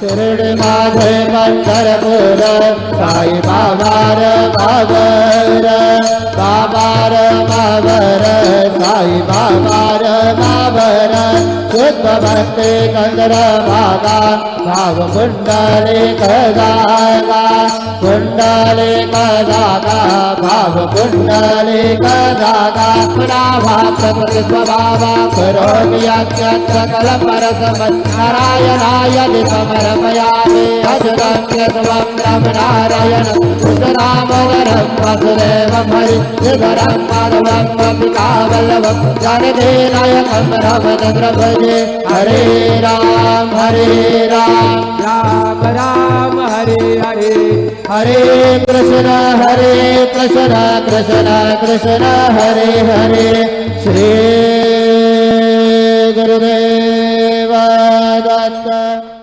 शिर्डी माझे पंढरपूर साई बाबार मावर बाबार मावर साई बाबार मावर शुद्ध भक्ती कंदर भागा भाव कुंडली कदागा कुंडली कदागा भाव कुंडली कदागा पुन्हा भक्त स्वभावा करोमि यज्ञ कलपरसमत् नारायणाय समर्पयामि अजरं स्वं नारायण रामवरं वसुदेवं हरिधरं माधवं पितावल्लभं जानकीनायकं रामचन्द्र भजे हरे राम राम राम हरे हरे हरे कृष्ण कृष्ण कृष्ण हरे हरे श्री गुरुदेव दत्त।